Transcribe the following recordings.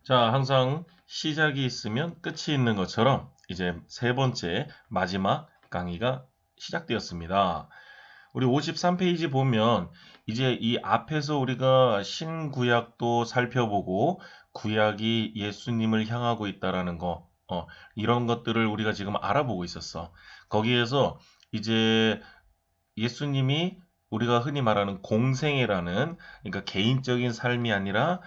자, 항상 시작이 있으면 끝이 있는 것처럼 이제 세 번째 마지막 강의가 시작되었습니다. 우리 53페이지 보면 이제 이 앞에서 우리가 신구약도 살펴보고 구약이 예수님을 향하고 있다라는 거, 이런 것들을 우리가 지금 알아보고 있었어. 거기에서 이제 예수님이 우리가 흔히 말하는 공생애라는, 그러니까 개인적인 삶이 아니라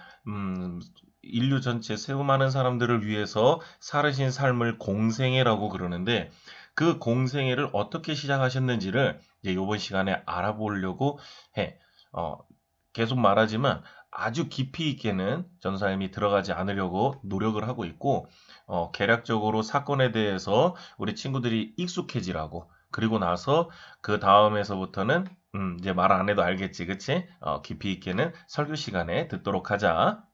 인류 전체 수많은 사람들을 위해서 살으신 삶을 공생애라고 그러는데, 그 공생애를 어떻게 시작하셨는지를 이제 이번 시간에 알아보려고 해. 어, 계속 말하지만 아주 깊이 있게는 전사님이 들어가지 않으려고 노력을 하고 있고, 개략적으로 사건에 대해서 우리 친구들이 익숙해지라고. 그리고 나서 그 다음에서부터는 이제 말 안 해도 알겠지, 그치? 깊이 있게는 설교 시간에 듣도록 하자.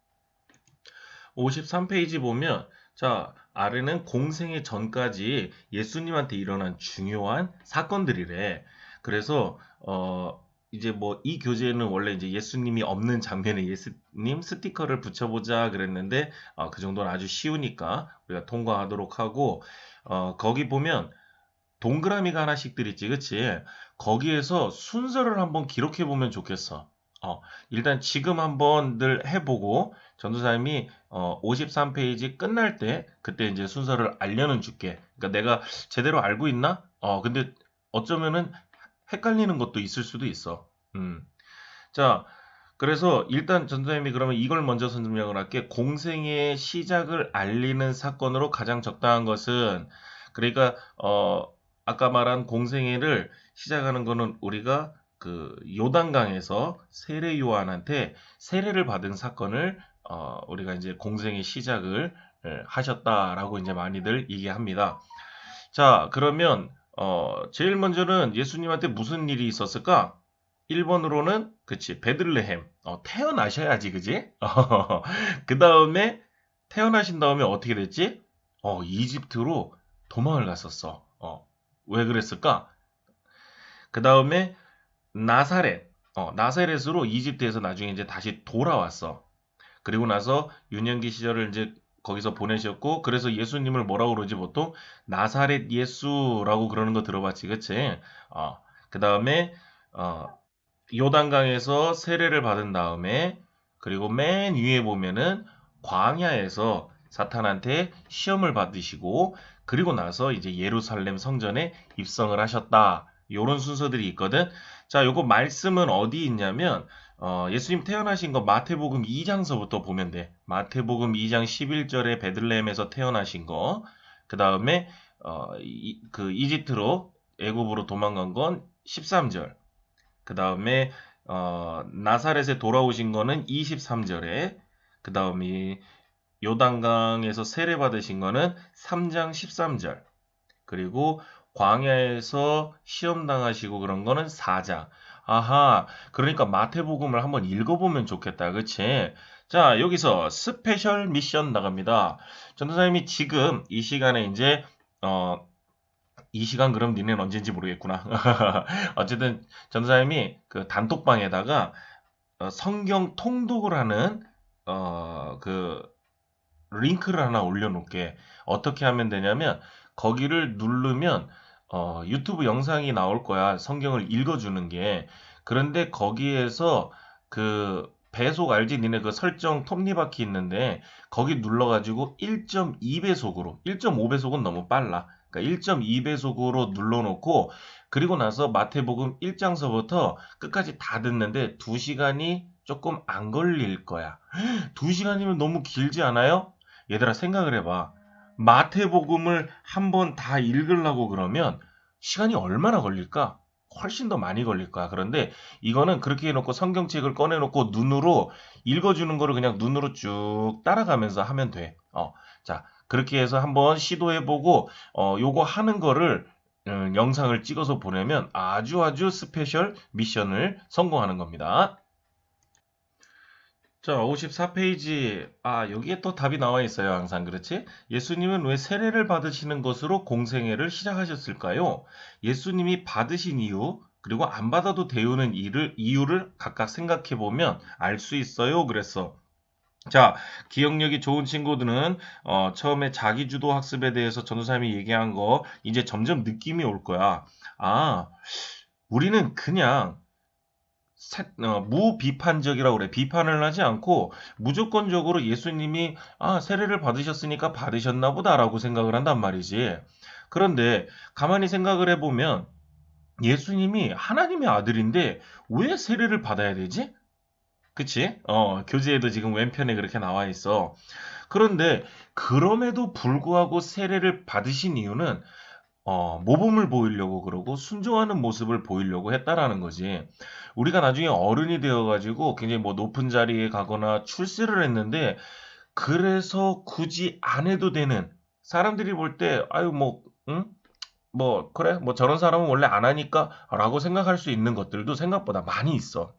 53페이지 보면, 자, 아래는 공생의 전까지 예수님한테 일어난 중요한 사건들이래. 그래서 이제 뭐 이 교재는 원래 이제 예수님이 없는 장면에 예수님 스티커를 붙여보자 그랬는데, 그 정도는 아주 쉬우니까 우리가 통과하도록 하고, 거기 보면 동그라미가 하나씩 들있지, 그치? 거기에서 순서를 한번 기록해 보면 좋겠어. 일단 지금 한번들 해보고 전도사님이 53페이지 끝날 때 그때 이제 순서를 알려는 줄게. 그러니까 내가 제대로 알고 있나? 근데 어쩌면은 헷갈리는 것도 있을 수도 있어. 자, 그래서 일단 전도사님이 그러면 이걸 먼저 설명을 할게. 공생의 시작을 알리는 사건으로 가장 적당한 것은, 그러니까 아까 말한 공생애를 시작하는 거는 우리가 그 요단강에서 세례 요한한테 세례를 받은 사건을 우리가 이제 공생의 시작을 하셨다라고 이제 많이들 얘기합니다. 자, 그러면 제일 먼저는 예수님한테 무슨 일이 있었을까? 1번으로는 그치 베들레헴 태어나셔야지 그지? 그 다음에 태어나신 다음에 어떻게 됐지? 이집트로 도망을 갔었어. 왜 그랬을까? 그 다음에 나사렛 나사렛으로 이집트에서 나중에 이제 다시 돌아왔어. 그리고 나서 유년기 시절을 이제 거기서 보내셨고, 그래서 예수님을 뭐라고 그러지 보통? 나사렛 예수라고 그러는 거 들어봤지, 그치? 그 다음에 어, 요단강에서 세례를 받은 다음에, 그리고 맨 위에 보면은 광야에서 사탄한테 시험을 받으시고, 그리고 나서 이제 예루살렘 성전에 입성을 하셨다. 요런 순서들이 있거든. 자, 요거 말씀은 어디 있냐면 예수님 태어나신 거 마태복음 2장서부터 보면 돼. 마태복음 2장 11절에 베들레헴에서 태어나신 거. 그다음에 그 이집트로 애굽으로 도망간 건 13절. 그 다음에 나사렛에 돌아오신 거는 23절에, 그 다음이 요단강에서 세례 받으신 거는 3장 13절, 그리고 광야에서 시험 당하시고 그런 거는 4장. 아하, 그러니까 마태복음을 한번 읽어보면 좋겠다, 그치? 자, 여기서 스페셜 미션 나갑니다. 전도사님이 지금 이 시간에 이제 어, 이 시간 그럼 니네는 언제인지 모르겠구나. 어쨌든 전도사님이 그 단톡방에다가 성경 통독을 하는 그 링크를 하나 올려놓을게. 어떻게 하면 되냐면 거기를 누르면 유튜브 영상이 나올 거야. 성경을 읽어주는 게. 그런데 거기에서 그 배속 알지? 니네 그 설정 톱니바퀴 있는데 거기 눌러가지고 1.2배속으로, 1.5배속은 너무 빨라. 그러니까 1.2배속으로 눌러놓고, 그리고 나서 마태복음 1장서부터 끝까지 다 듣는데 2시간이 조금 안 걸릴 거야. 2시간이면 너무 길지 않아요? 얘들아 생각을 해봐. 마태복음을 한번 다 읽으려고 그러면 시간이 얼마나 걸릴까? 훨씬 더 많이 걸릴 거야. 그런데 이거는 그렇게 해놓고 성경책을 꺼내놓고 눈으로 읽어주는 거를 그냥 눈으로 쭉 따라가면서 하면 돼. 자, 그렇게 해서 한번 시도해보고, 요거 하는 거를 영상을 찍어서 보내면 아주 아주 스페셜 미션을 성공하는 겁니다. 자, 54페이지. 여기에 또 답이 나와 있어요. 항상 그렇지? 예수님은 왜 세례를 받으시는 것으로 공생애를 시작하셨을까요? 예수님이 받으신 이유, 그리고 안 받아도 되는 이유를 각각 생각해 보면 알 수 있어요. 그랬어. 자, 기억력이 좋은 친구들은 처음에 자기주도 학습에 대해서 전도사님이 얘기한 거 이제 점점 느낌이 올 거야. 아, 우리는 그냥 무비판적이라고 그래. 비판을 하지 않고 무조건적으로 예수님이 세례를 받으셨으니까 받으셨나 보다라고 생각을 한단 말이지. 그런데 가만히 생각을 해보면 예수님이 하나님의 아들인데 왜 세례를 받아야 되지? 그치? 교재에도 지금 왼편에 그렇게 나와 있어. 그런데 그럼에도 불구하고 세례를 받으신 이유는 모범을 보이려고 그러고 순종하는 모습을 보이려고 했다라는 거지. 우리가 나중에 어른이 되어가지고 굉장히 뭐 높은 자리에 가거나 출세를 했는데 그래서 굳이 안 해도 되는 사람들이 볼 때 아유 뭐 응? 뭐 그래 뭐 저런 사람은 원래 안 하니까라고 생각할 수 있는 것들도 생각보다 많이 있어.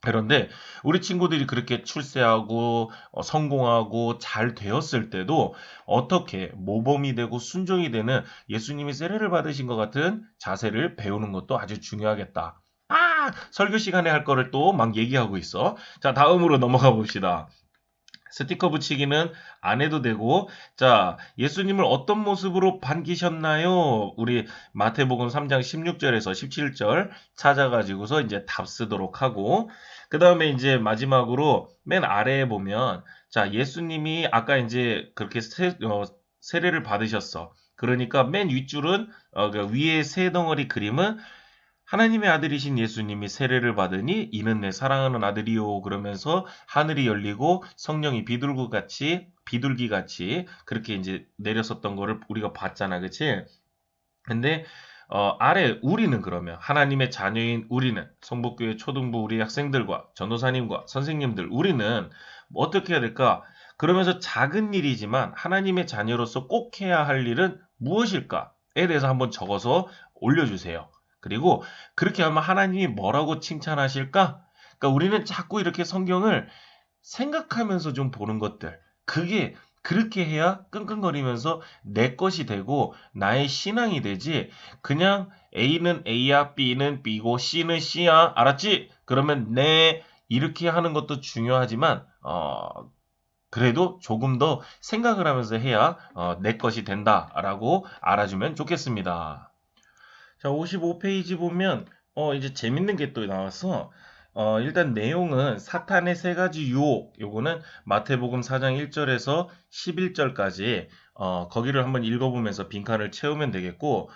그런데 우리 친구들이 그렇게 출세하고 성공하고 잘 되었을 때도 어떻게 모범이 되고 순종이 되는 예수님이 세례를 받으신 것 같은 자세를 배우는 것도 아주 중요하겠다. 설교 시간에 할 거를 또 막 얘기하고 있어. 자, 다음으로 넘어가 봅시다. 스티커 붙이기는 안 해도 되고, 자, 예수님을 어떤 모습으로 반기셨나요? 우리 마태복음 3장 16절에서 17절 찾아가지고서 이제 답 쓰도록 하고, 그 다음에 이제 마지막으로 맨 아래에 보면, 자, 예수님이 아까 이제 그렇게 세례를 받으셨어. 그러니까 맨 윗줄은, 그 위에 세 덩어리 그림은 하나님의 아들이신 예수님이 세례를 받으니 이는 내 사랑하는 아들이요 그러면서 하늘이 열리고 성령이 비둘기 같이 그렇게 이제 내렸었던 거를 우리가 봤잖아. 그치? 근데 아래 우리는 그러면 하나님의 자녀인 우리는 성북교회 초등부 우리 학생들과 전도사님과 선생님들 우리는 뭐 어떻게 해야 될까? 그러면서 작은 일이지만 하나님의 자녀로서 꼭 해야 할 일은 무엇일까에 대해서 한번 적어서 올려주세요. 그리고 그렇게 하면 하나님이 뭐라고 칭찬하실까? 그러니까 우리는 자꾸 이렇게 성경을 생각하면서 좀 보는 것들. 그게 그렇게 해야 끙끙거리면서 내 것이 되고 나의 신앙이 되지. 그냥 A는 A야, B는 B고 C는 C야. 알았지? 그러면 네 이렇게 하는 것도 중요하지만 그래도 조금 더 생각을 하면서 해야 내 것이 된다라고 알아주면 좋겠습니다. 자, 55페이지 보면 이제 재밌는 게 또 나왔어. 일단 내용은 사탄의 세 가지 유혹. 요거는 마태복음 4장 1절에서 11절까지 거기를 한번 읽어보면서 빈칸을 채우면 되겠고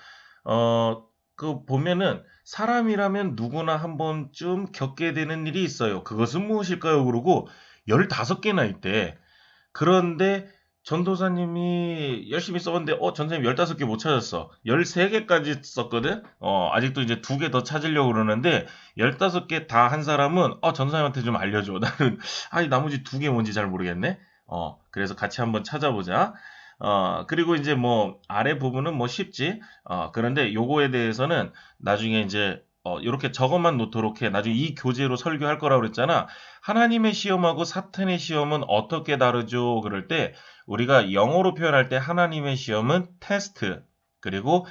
그 보면은 사람이라면 누구나 한 번쯤 겪게 되는 일이 있어요. 그것은 무엇일까요? 그러고 15개나 있대. 그런데 전도사님이 열심히 썼는데 전도사님 15개 못 찾았어. 13개까지 썼거든. 아직도 이제 2개 더 찾으려고 그러는데 15개 다 한 사람은 전도사님한테 좀 알려줘. 나는 아니 나머지 2개 뭔지 잘 모르겠네. 그래서 같이 한번 찾아보자. 그리고 이제 뭐 아래 부분은 뭐 쉽지. 그런데 요거에 대해서는 나중에 이제 이렇게 적어만 놓도록 해. 나중에 이 교재로 설교할 거라고 그랬잖아. 하나님의 시험하고 사탄의 시험은 어떻게 다르죠? 그럴 때 우리가 영어로 표현할 때 하나님의 시험은 테스트, 그리고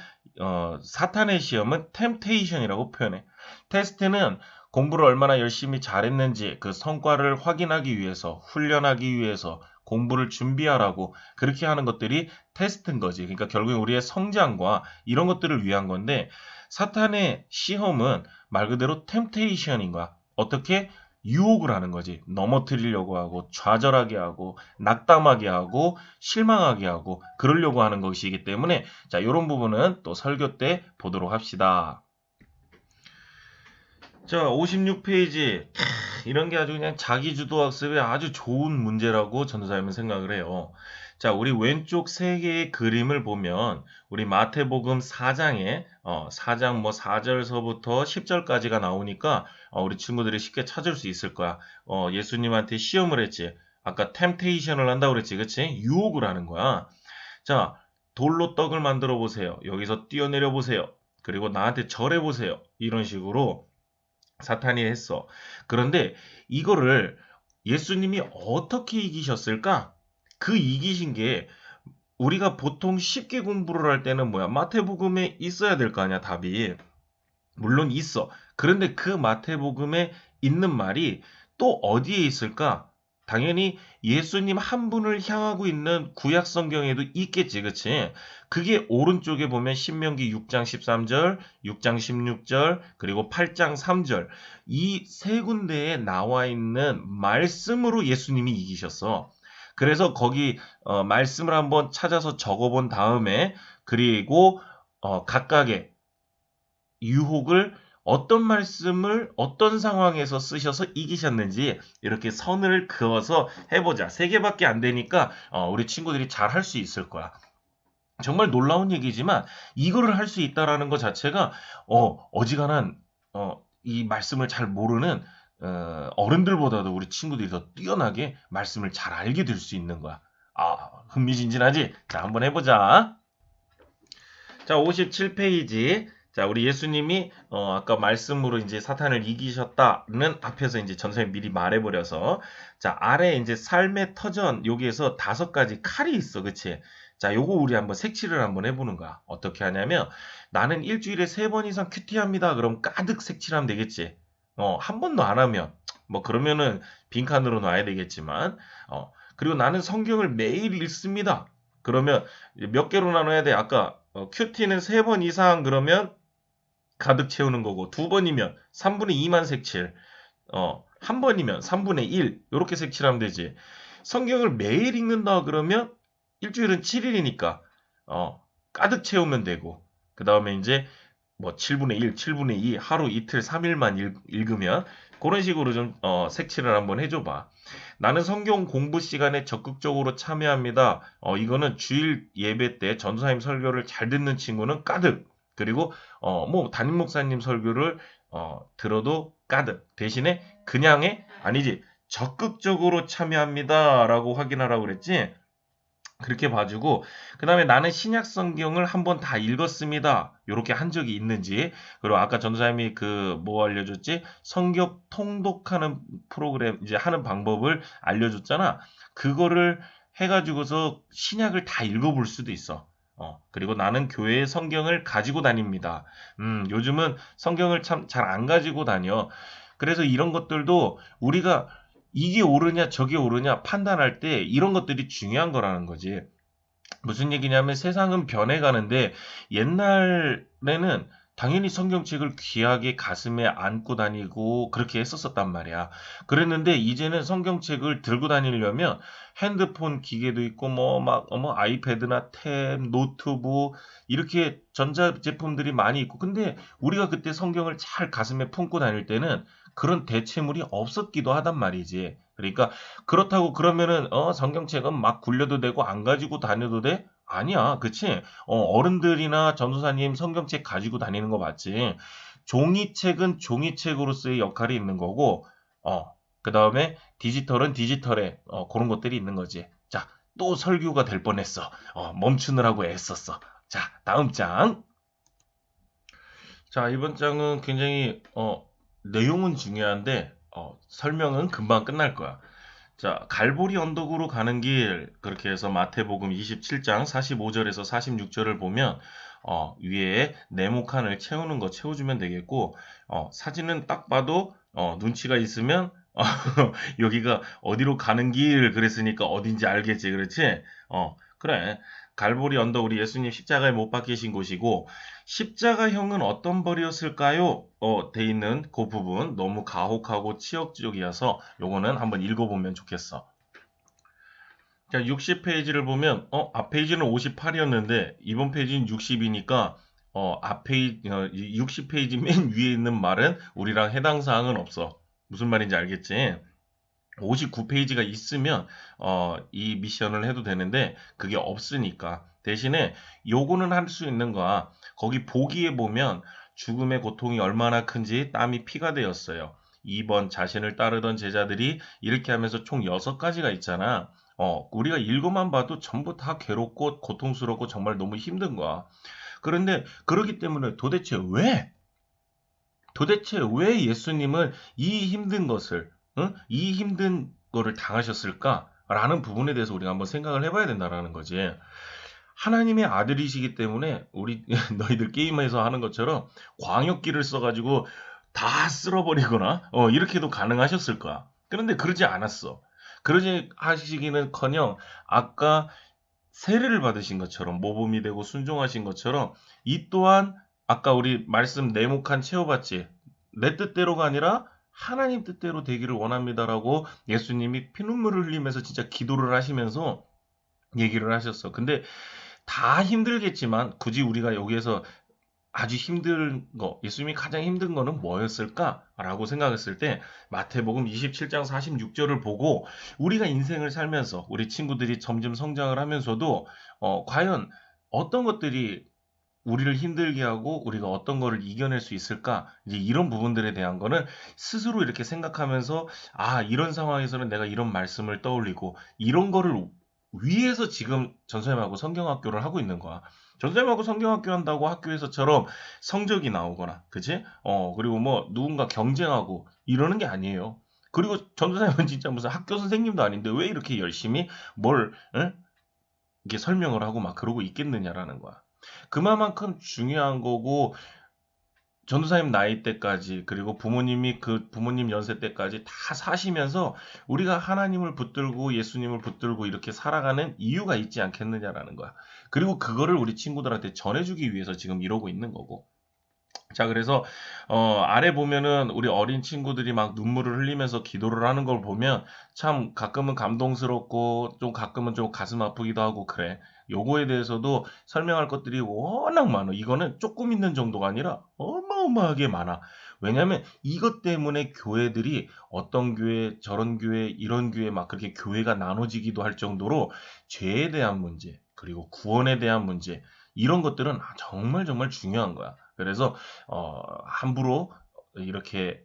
사탄의 시험은 템테이션이라고 표현해. 테스트는 공부를 얼마나 열심히 잘했는지 그 성과를 확인하기 위해서, 훈련하기 위해서 공부를 준비하라고 그렇게 하는 것들이 테스트인 거지. 그러니까 결국에 우리의 성장과 이런 것들을 위한 건데 사탄의 시험은 말 그대로 템테이션인 거야. 어떻게? 유혹을 하는 거지. 넘어뜨리려고 하고, 좌절하게 하고, 낙담하게 하고, 실망하게 하고, 그러려고 하는 것이기 때문에, 자, 이런 부분은 또 설교 때 보도록 합시다. 자, 56페이지. 이런 게 아주 그냥 자기주도 학습에 아주 좋은 문제라고 전도사님은 생각을 해요. 자, 우리 왼쪽 세 개의 그림을 보면 우리 마태복음 4장에 4장 뭐 4절서부터 10절까지가 나오니까 우리 친구들이 쉽게 찾을 수 있을 거야. 예수님한테 시험을 했지. 아까 템테이션을 한다고 그랬지. 그치? 유혹을 하는 거야. 자, 돌로 떡을 만들어 보세요. 여기서 뛰어내려 보세요. 그리고 나한테 절해 보세요. 이런 식으로 사탄이 했어. 그런데 이거를 예수님이 어떻게 이기셨을까? 그 이기신 게 우리가 보통 쉽게 공부를 할 때는 뭐야? 마태복음에 있어야 될 거 아니야, 답이. 물론 있어. 그런데 그 마태복음에 있는 말이 또 어디에 있을까? 당연히 예수님 한 분을 향하고 있는 구약 성경에도 있겠지, 그치? 그게 오른쪽에 보면 신명기 6장 13절, 6장 16절, 그리고 8장 3절. 이 세 군데에 나와 있는 말씀으로 예수님이 이기셨어. 그래서 거기 말씀을 한번 찾아서 적어본 다음에 그리고 각각의 유혹을 어떤 말씀을 어떤 상황에서 쓰셔서 이기셨는지 이렇게 선을 그어서 해보자. 세 개밖에 안 되니까 우리 친구들이 잘 할 수 있을 거야. 정말 놀라운 얘기지만 이거를 할 수 있다라는 것 자체가 어지간한 이 말씀을 잘 모르는 어른들보다도 우리 친구들이 더 뛰어나게 말씀을 잘 알게 될 수 있는 거야. 아, 흥미진진하지? 자, 한번 해보자. 자, 57페이지. 자, 우리 예수님이 아까 말씀으로 이제 사탄을 이기셨다는 앞에서 이제 전설이 미리 말해버려서 자, 아래 이제 삶의 터전 여기에서 5가지 칼이 있어, 그치? 자, 요거 우리 한번 색칠을 한번 해보는 거야. 어떻게 하냐면 나는 일주일에 3번 이상 큐티합니다. 그럼 가득 색칠하면 되겠지. 한 번도 안 하면 뭐 그러면은 빈칸으로 놔야 되겠지만 그리고 나는 성경을 매일 읽습니다. 그러면 몇 개로 나눠야 돼? 아까 큐티는 3번 이상 그러면 가득 채우는 거고 2번이면 3분의 2만 색칠, 1번이면 3분의 1 이렇게 색칠하면 되지. 성경을 매일 읽는다 그러면 일주일은 7일이니까 가득 채우면 되고 그 다음에 이제 뭐 7분의 1, 7분의 2 하루 이틀 3일만 읽으면 그런 식으로 좀 색칠을 한번 해줘봐. 나는 성경 공부 시간에 적극적으로 참여합니다. 이거는 주일 예배 때 전도사님 설교를 잘 듣는 친구는 가득. 그리고 뭐 담임 목사님 설교를 들어도 가득. 대신에 그냥에 아니지 적극적으로 참여합니다라고 확인하라고 그랬지. 그렇게 봐주고 그 다음에 나는 신약 성경을 한번 다 읽었습니다. 요렇게 한 적이 있는지 그리고 아까 전도사님이 그 뭐 알려줬지? 성경 통독하는 프로그램 이제 하는 방법을 알려줬잖아. 그거를 해가지고서 신약을 다 읽어볼 수도 있어. 그리고 나는 교회에 성경을 가지고 다닙니다. 요즘은 성경을 참 잘 안 가지고 다녀. 그래서 이런 것들도 우리가 이게 옳으냐 저게 옳으냐 판단할 때 이런 것들이 중요한 거라는 거지. 무슨 얘기냐면 세상은 변해가는데 옛날에는 당연히 성경책을 귀하게 가슴에 안고 다니고 그렇게 했었단 말이야. 그랬는데 이제는 성경책을 들고 다니려면 핸드폰 기계도 있고 뭐 아이패드나 탭, 노트북 이렇게 전자제품들이 많이 있고 근데 우리가 그때 성경을 잘 가슴에 품고 다닐 때는 그런 대체물이 없었기도 하단 말이지. 그러니까 그렇다고 그러면은 성경책은 막 굴려도 되고 안 가지고 다녀도 돼? 아니야, 그치? 어른들이나 전도사님 성경책 가지고 다니는 거 맞지? 종이책은 종이책으로서의 역할이 있는 거고, 그 다음에 디지털은 디지털에 그런 것들이 있는 거지. 자, 또 설교가 될 뻔했어. 멈추느라고 애썼어. 자, 다음 장. 자, 이번 장은 굉장히 내용은 중요한데 설명은 금방 끝날 거야. 자, 갈보리 언덕으로 가는 길 그렇게 해서 마태복음 27장 45절에서 46절을 보면 위에 네모칸을 채우는 거 채워주면 되겠고 사진은 딱 봐도 눈치가 있으면 여기가 어디로 가는 길 그랬으니까 어딘지 알겠지, 그렇지? 그래. 갈보리 언덕 우리 예수님 십자가에 못 박히신 곳이고 십자가형은 어떤 벌이었을까요? 돼 있는 그 부분 너무 가혹하고 치욕적이어서 요거는 한번 읽어보면 좋겠어. 자, 60페이지를 보면 앞 페이지는 58이었는데 이번 페이지는 60이니까 앞 페이지 60페이지 맨 위에 있는 말은 우리랑 해당 사항은 없어. 무슨 말인지 알겠지? 59페이지가 있으면 이 미션을 해도 되는데 그게 없으니까 대신에 요거는 할 수 있는 거야. 거기 보기에 보면 죽음의 고통이 얼마나 큰지 땀이 피가 되었어요. 2번 자신을 따르던 제자들이 이렇게 하면서 총 6가지가 있잖아. 우리가 읽어만 봐도 전부 다 괴롭고 고통스럽고 정말 너무 힘든 거야. 그런데 그러기 때문에 도대체 왜 예수님은 이 힘든 것을, 응? 이 힘든 거를 당하셨을까라는 부분에 대해서 우리가 한번 생각을 해봐야 된다라는 거지. 하나님의 아들이시기 때문에 우리 너희들 게임에서 하는 것처럼 광역기를 써가지고 다 쓸어버리거나 이렇게도 가능하셨을 거야. 그런데 그러지 않았어. 그러지 하시기는커녕 아까 세례를 받으신 것처럼 모범이 되고 순종하신 것처럼 이 또한 아까 우리 말씀 네모칸 채워봤지. 내 뜻대로가 아니라 하나님 뜻대로 되기를 원합니다라고 예수님이 피눈물을 흘리면서 진짜 기도를 하시면서 얘기를 하셨어. 근데 다 힘들겠지만 굳이 우리가 여기에서 아주 힘든 거, 예수님이 가장 힘든 거는 뭐였을까라고 생각했을 때 마태복음 27장 46절을 보고 우리가 인생을 살면서 우리 친구들이 점점 성장을 하면서도 과연 어떤 것들이 우리를 힘들게 하고 우리가 어떤 거를 이겨낼 수 있을까? 이제 이런 부분들에 대한 거는 스스로 이렇게 생각하면서 아, 이런 상황에서는 내가 이런 말씀을 떠올리고 이런 거를 위해서 지금 전선생님하고 성경학교를 하고 있는 거야. 전선생님하고 성경학교 한다고 학교에서처럼 성적이 나오거나, 그치? 그리고 뭐 누군가 경쟁하고 이러는 게 아니에요. 그리고 전도사님은 진짜 무슨 학교 선생님도 아닌데 왜 이렇게 열심히 뭘, 응? 이렇게 설명을 하고 막 그러고 있겠느냐라는 거야. 그만큼 중요한 거고 전도사님 나이 때까지 그리고 부모님이 그 부모님 연세 때까지 다 사시면서 우리가 하나님을 붙들고 예수님을 붙들고 이렇게 살아가는 이유가 있지 않겠느냐라는 거야. 그리고 그거를 우리 친구들한테 전해주기 위해서 지금 이러고 있는 거고. 자, 그래서 아래 보면은 우리 어린 친구들이 막 눈물을 흘리면서 기도를 하는 걸 보면 참 가끔은 감동스럽고 좀 가끔은 좀 가슴 아프기도 하고 그래. 요거에 대해서도 설명할 것들이 워낙 많아. 이거는 조금 있는 정도가 아니라 어마어마하게 많아. 왜냐면 이것 때문에 교회들이 어떤 교회, 저런 교회, 이런 교회 막 그렇게 교회가 나눠지기도 할 정도로 죄에 대한 문제, 그리고 구원에 대한 문제, 이런 것들은 정말 정말 중요한 거야. 그래서 함부로 이렇게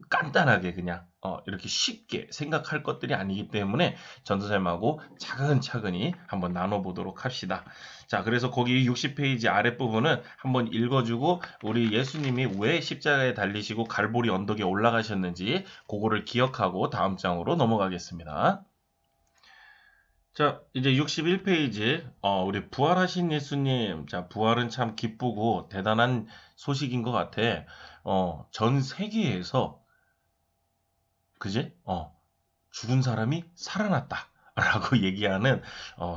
간단하게 그냥 이렇게 쉽게 생각할 것들이 아니기 때문에 전도사님하고 차근차근히 한번 나눠보도록 합시다. 자, 그래서 거기 60페이지 아랫부분은 한번 읽어주고 우리 예수님이 왜 십자가에 달리시고 갈보리 언덕에 올라가셨는지 그거를 기억하고 다음 장으로 넘어가겠습니다. 자, 이제 61페이지, 우리 부활하신 예수님. 자, 부활은 참 기쁘고 대단한 소식인 것 같아. 전 세계에서, 그지? 죽은 사람이 살아났다. 라고 얘기하는,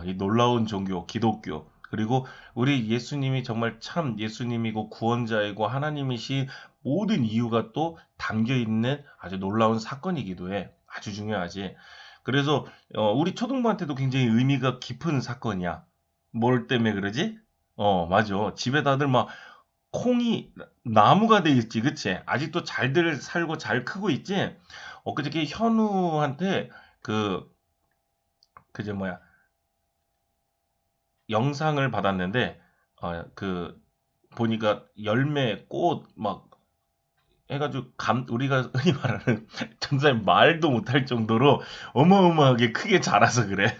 이 놀라운 종교, 기독교. 그리고 우리 예수님이 정말 참 예수님이고 구원자이고 하나님이신 모든 이유가 또 담겨 있는 아주 놀라운 사건이기도 해. 아주 중요하지. 그래서 우리 초등부한테도 굉장히 의미가 깊은 사건이야. 뭘 때문에 그러지? 맞아. 집에 다들 막 콩이 나무가 돼 있지, 그치? 아직도 잘들 살고 잘 크고 있지? 엊그저께 현우한테 그, 그제 뭐야, 영상을 받았는데, 보니까 열매, 꽃, 막, 해가지고, 우리가 흔히 말하는 전사님 말도 못할 정도로 어마어마하게 크게 자라서 그래.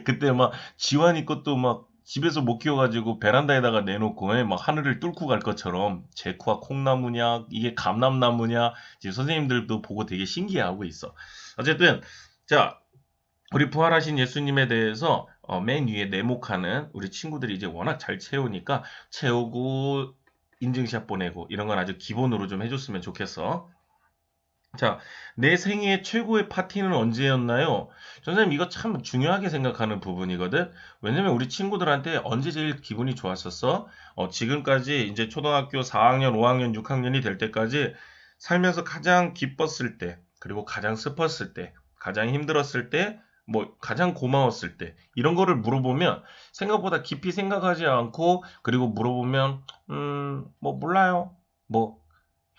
그때 막 지환이 것도 막 집에서 못 키워가지고 베란다에다가 내놓고 막 하늘을 뚫고 갈 것처럼 제쿠아 콩나무냐 이게 감람나무냐 지금 선생님들도 보고 되게 신기해하고 있어. 어쨌든 자 우리 부활하신 예수님에 대해서 맨 위에 네모칸은 우리 친구들이 이제 워낙 잘 채우니까 채우고 인증샷 보내고 이런 건 아주 기본으로 좀 해줬으면 좋겠어. 자, 내 생애 최고의 파티는 언제였나요? 선생님, 이거 참 중요하게 생각하는 부분이거든? 왜냐면 우리 친구들한테 언제 제일 기분이 좋았었어? 지금까지 이제 초등학교 4학년, 5학년, 6학년이 될 때까지 살면서 가장 기뻤을 때, 그리고 가장 슬펐을 때, 가장 힘들었을 때, 뭐, 가장 고마웠을 때, 이런 거를 물어보면 생각보다 깊이 생각하지 않고, 그리고 물어보면, 뭐, 몰라요. 뭐,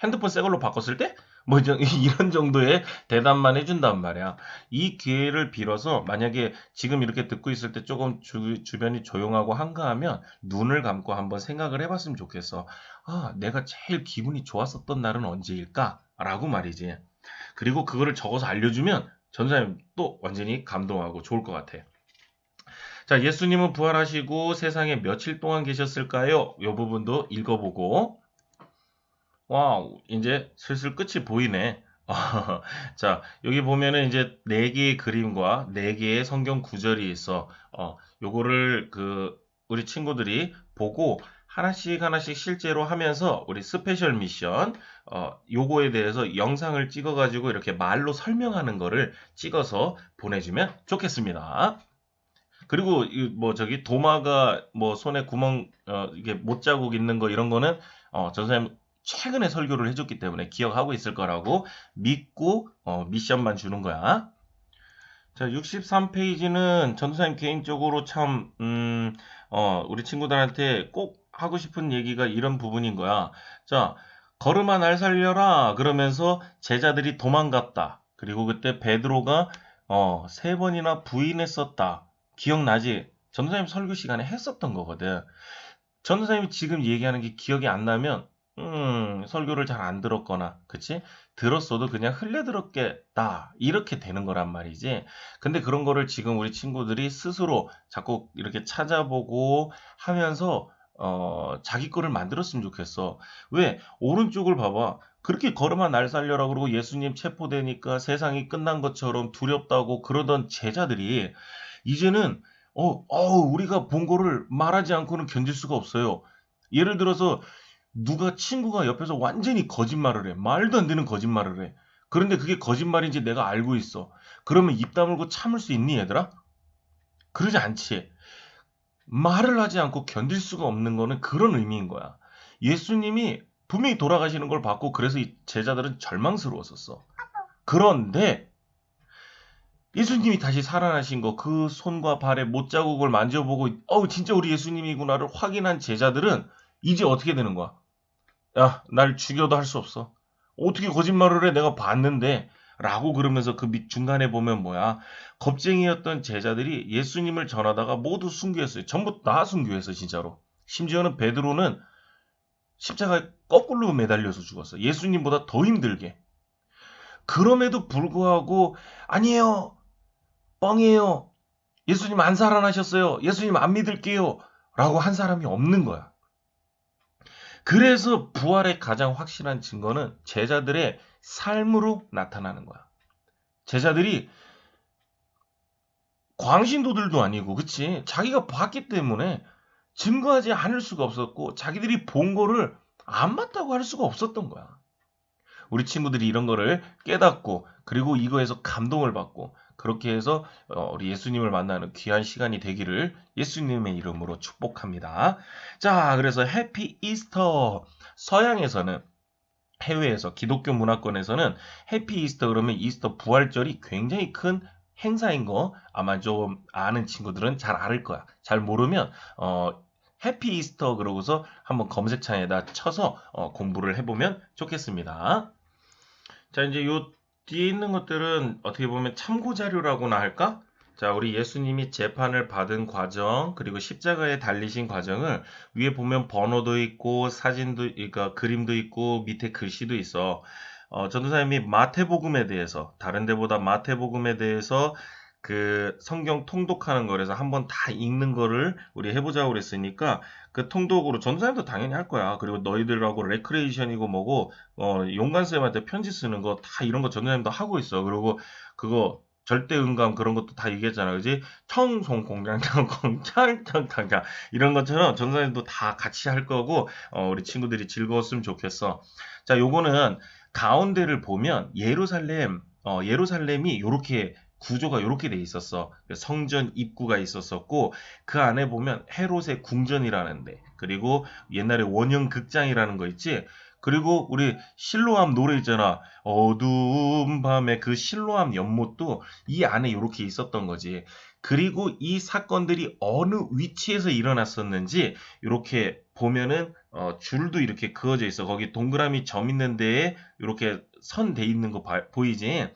핸드폰 새 걸로 바꿨을 때? 뭐 이런 정도의 대답만 해준단 말이야. 이 기회를 빌어서 만약에 지금 이렇게 듣고 있을 때 조금 주변이 조용하고 한가하면 눈을 감고 한번 생각을 해봤으면 좋겠어. 아, 내가 제일 기분이 좋았었던 날은 언제일까? 라고 말이지. 그리고 그거를 적어서 알려주면 전사님 또 완전히 감동하고 좋을 것 같아. 자, 예수님은 부활하시고 세상에 며칠 동안 계셨을까요? 이 부분도 읽어보고 와, 이제 슬슬 끝이 보이네. 자, 여기 보면은 이제 네 개의 그림과 네 개의 성경 구절이 있어. 요거를 우리 친구들이 보고 하나씩 하나씩 실제로 하면서 우리 스페셜 미션 요거에 대해서 영상을 찍어가지고 이렇게 말로 설명하는 거를 찍어서 보내주면 좋겠습니다. 그리고 뭐 저기 도마가 뭐 손에 구멍 이게 못자국 있는 거 이런 거는 전사님 최근에 설교를 해줬기 때문에 기억하고 있을 거라고 믿고 미션만 주는 거야. 자, 63페이지는 전도사님 개인적으로 참, 우리 친구들한테 꼭 하고 싶은 얘기가 이런 부분인 거야. 자, 걸음아 날 살려라 그러면서 제자들이 도망갔다. 그리고 그때 베드로가 세 번이나 부인했었다. 기억나지? 전도사님 설교 시간에 했었던 거거든. 전도사님이 지금 얘기하는 게 기억이 안 나면 설교를 잘 안 들었거나, 그치? 들었어도 그냥 흘려들었겠다. 이렇게 되는 거란 말이지. 근데 그런 거를 지금 우리 친구들이 스스로 자꾸 이렇게 찾아보고 하면서, 자기 거를 만들었으면 좋겠어. 왜? 오른쪽을 봐봐. 그렇게 걸음아 날 살려라 그러고 예수님 체포되니까 세상이 끝난 것처럼 두렵다고 그러던 제자들이 이제는 우리가 본 거를 말하지 않고는 견딜 수가 없어요. 예를 들어서 누가 친구가 옆에서 완전히 거짓말을 해. 말도 안 되는 거짓말을 해. 그런데 그게 거짓말인지 내가 알고 있어. 그러면 입 다물고 참을 수 있니, 얘들아? 그러지 않지. 말을 하지 않고 견딜 수가 없는 거는 그런 의미인 거야. 예수님이 분명히 돌아가시는 걸 봤고 그래서 이 제자들은 절망스러웠었어. 그런데 예수님이 다시 살아나신 거, 그 손과 발에 못자국을 만져보고, 진짜 우리 예수님이구나를 확인한 제자들은 이제 어떻게 되는 거야? 야, 날 죽여도 할 수 없어. 어떻게 거짓말을 해? 내가 봤는데. 라고 그러면서 그 중간에 보면 뭐야? 겁쟁이였던 제자들이 예수님을 전하다가 모두 순교했어요. 전부 다 순교했어, 진짜로. 심지어는 베드로는 십자가에 거꾸로 매달려서 죽었어. 예수님보다 더 힘들게. 그럼에도 불구하고, 아니에요. 뻥이에요. 예수님 안 살아나셨어요. 예수님 안 믿을게요. 라고 한 사람이 없는 거야. 그래서 부활의 가장 확실한 증거는 제자들의 삶으로 나타나는 거야. 제자들이 광신도들도 아니고, 그치? 자기가 봤기 때문에 증거하지 않을 수가 없었고, 자기들이 본 거를 안 맞다고 할 수가 없었던 거야. 우리 친구들이 이런 거를 깨닫고, 그리고 이거에서 감동을 받고, 그렇게 해서 우리 예수님을 만나는 귀한 시간이 되기를 예수님의 이름으로 축복합니다. 자, 그래서 해피 이스터. 서양에서는, 해외에서 기독교 문화권에서는 해피 이스터 그러면 이스터 부활절이 굉장히 큰 행사인 거 아마 좀 아는 친구들은 잘 알을 거야. 잘 모르면 해피 이스터 그러고서 한번 검색창에다 쳐서 공부를 해보면 좋겠습니다. 자, 이제 요 뒤에 있는 것들은 어떻게 보면 참고 자료라고나 할까? 자, 우리 예수님이 재판을 받은 과정, 그리고 십자가에 달리신 과정을 위에 보면 번호도 있고, 사진도, 그러니까 그림도 있고, 밑에 글씨도 있어. 전도사님이 마태복음에 대해서, 다른 데보다 마태복음에 대해서 그 성경 통독하는 거라서 한번 다 읽는 거를 우리 해보자고 그랬으니까 그 통독으로 전도사님도 당연히 할 거야. 그리고 너희들하고 레크레이션이고 뭐고 용관쌤한테 편지 쓰는 거 다 이런 거 전도사님도 하고 있어. 그리고 그거 절대 음감 그런 것도 다 얘기했잖아. 그지? 청송공장장 공장장장장 이런 것처럼 전도사님도 다 같이 할 거고 우리 친구들이 즐거웠으면 좋겠어. 자, 요거는 가운데를 보면 예루살렘이 요렇게 구조가 이렇게 돼 있었어. 성전 입구가 있었었고 그 안에 보면 헤롯의 궁전이라는데 그리고 옛날에 원형 극장이라는 거 있지. 그리고 우리 실로암 노래 있잖아. 어두운 밤에 그 실로암 연못도 이 안에 이렇게 있었던 거지. 그리고 이 사건들이 어느 위치에서 일어났었는지 이렇게 보면은 줄도 이렇게 그어져 있어. 거기 동그라미 점 있는 데에 이렇게 선 돼 있는 거 보이지?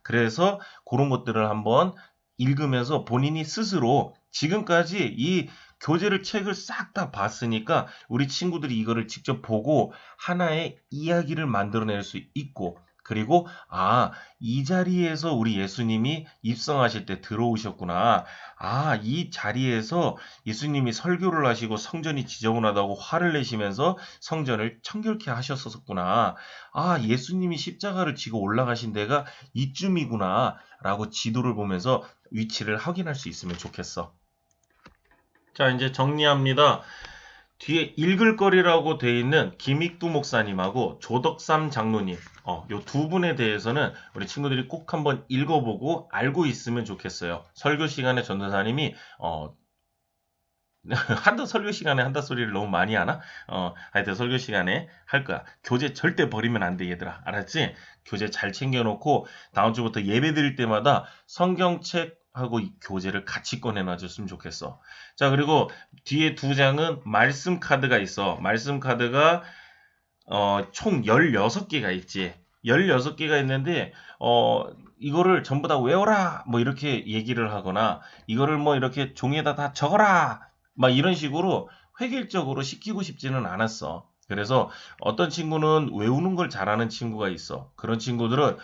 그래서 그런 것들을 한번 읽으면서 본인이 스스로 지금까지 이 교재를 책을 싹 다 봤으니까 우리 친구들이 이거를 직접 보고 하나의 이야기를 만들어낼 수 있고 그리고 이 자리에서 우리 예수님이 입성하실 때 들어오셨구나. 이 자리에서 예수님이 설교를 하시고 성전이 지저분하다고 화를 내시면서 성전을 청결케 하셨었구나. 예수님이 십자가를 지고 올라가신 데가 이쯤이구나. 라고 지도를 보면서 위치를 확인할 수 있으면 좋겠어. 자, 이제 정리합니다. 뒤에 읽을 거리라고 돼 있는 김익두 목사님하고 조덕삼 장로님, 요 두 분에 대해서는 우리 친구들이 꼭 한번 읽어보고 알고 있으면 좋겠어요. 설교 시간에 전도사님이, 설교 시간에 한다 소리를 너무 많이 하나? 하여튼 설교 시간에 할 거야. 교재 절대 버리면 안 돼, 얘들아. 알았지? 교재 잘 챙겨놓고, 다음 주부터 예배 드릴 때마다 성경책하고 이 교재를 같이 꺼내놔줬으면 좋겠어. 자, 그리고 뒤에 두 장은 말씀 카드가 있어. 말씀 카드가 총 16개가 있지. 16개가 있는데, 이거를 전부 다 외워라! 뭐 이렇게 얘기를 하거나, 이거를 뭐 이렇게 종이에다 다 적어라! 막 이런 식으로 획일적으로 시키고 싶지는 않았어. 그래서 어떤 친구는 외우는 걸 잘하는 친구가 있어. 그런 친구들은,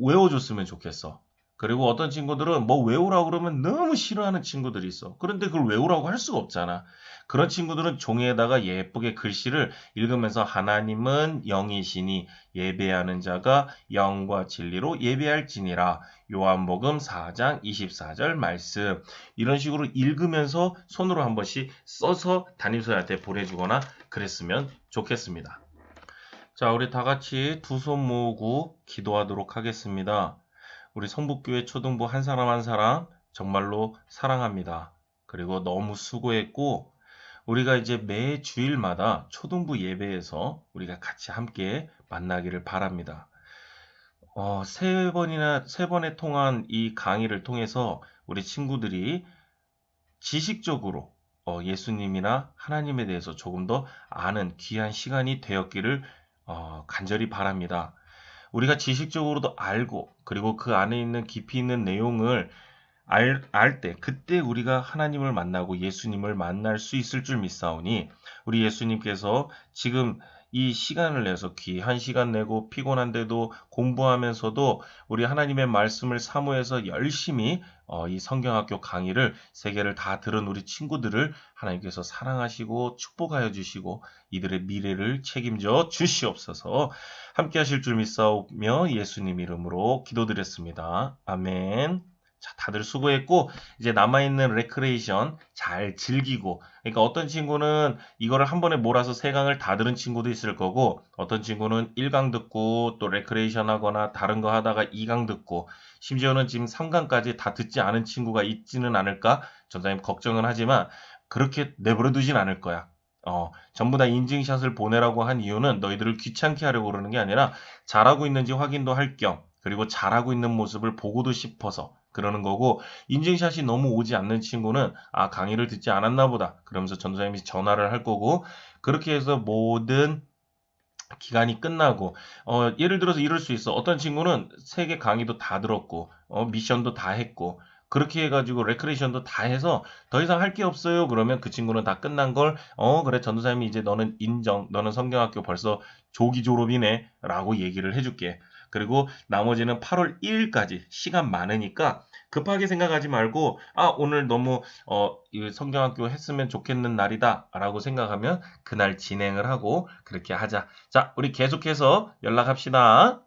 외워줬으면 좋겠어. 그리고 어떤 친구들은 뭐 외우라고 그러면 너무 싫어하는 친구들이 있어. 그런데 그걸 외우라고 할 수가 없잖아. 그런 친구들은 종이에다가 예쁘게 글씨를 읽으면서 하나님은 영이시니 예배하는 자가 영과 진리로 예배할지니라. 요한복음 4장 24절 말씀. 이런 식으로 읽으면서 손으로 한 번씩 써서 담임선생님한테 보내주거나 그랬으면 좋겠습니다. 자, 우리 다 같이 두 손 모으고 기도하도록 하겠습니다. 우리 성북교회 초등부 한 사람 한 사람 정말로 사랑합니다. 그리고 너무 수고했고, 우리가 이제 매 주일마다 초등부 예배에서 우리가 같이 함께 만나기를 바랍니다. 세 번에 통한 이 강의를 통해서 우리 친구들이 지식적으로 예수님이나 하나님에 대해서 조금 더 아는 귀한 시간이 되었기를 간절히 바랍니다. 우리가 지식적으로도 알고 그리고 그 안에 있는 깊이 있는 내용을 알 때, 그때 우리가 하나님을 만나고 예수님을 만날 수 있을 줄 믿사오니, 우리 예수님께서 지금 이 시간을 내서 귀한 시간 내고 피곤한데도 공부하면서도 우리 하나님의 말씀을 사모해서 열심히 이 성경학교 강의를 세 개를 다 들은 우리 친구들을 하나님께서 사랑하시고 축복하여 주시고 이들의 미래를 책임져 주시옵소서. 함께 하실 줄 믿사오며 예수님 이름으로 기도드렸습니다. 아멘. 자, 다들 수고했고, 이제 남아있는 레크레이션 잘 즐기고, 그러니까 어떤 친구는 이거를 한 번에 몰아서 3강을 다 들은 친구도 있을 거고, 어떤 친구는 1강 듣고, 또 레크레이션 하거나 다른 거 하다가 2강 듣고, 심지어는 지금 3강까지 다 듣지 않은 친구가 있지는 않을까? 전사님 걱정은 하지만, 그렇게 내버려 두진 않을 거야. 전부 다 인증샷을 보내라고 한 이유는 너희들을 귀찮게 하려고 그러는 게 아니라, 잘하고 있는지 확인도 할 겸, 그리고 잘하고 있는 모습을 보고도 싶어서, 그러는 거고, 인증샷이 너무 오지 않는 친구는 강의를 듣지 않았나 보다 그러면서 전도사님이 전화를 할 거고, 그렇게 해서 모든 기간이 끝나고, 예를 들어서 이럴 수 있어. 어떤 친구는 3개 강의도 다 들었고 미션도 다 했고, 그렇게 해가지고 레크레이션도 다 해서 더 이상 할 게 없어요. 그러면 그 친구는 다 끝난 걸 그래, 전도사님이 이제 너는 인정, 너는 성경학교 벌써 조기 졸업이네 라고 얘기를 해줄게. 그리고 나머지는 8월 1일까지 시간 많으니까 급하게 생각하지 말고, 오늘 너무 이 성경학교 했으면 좋겠는 날이다 라고 생각하면 그날 진행을 하고 그렇게 하자. 자, 우리 계속해서 연락합시다.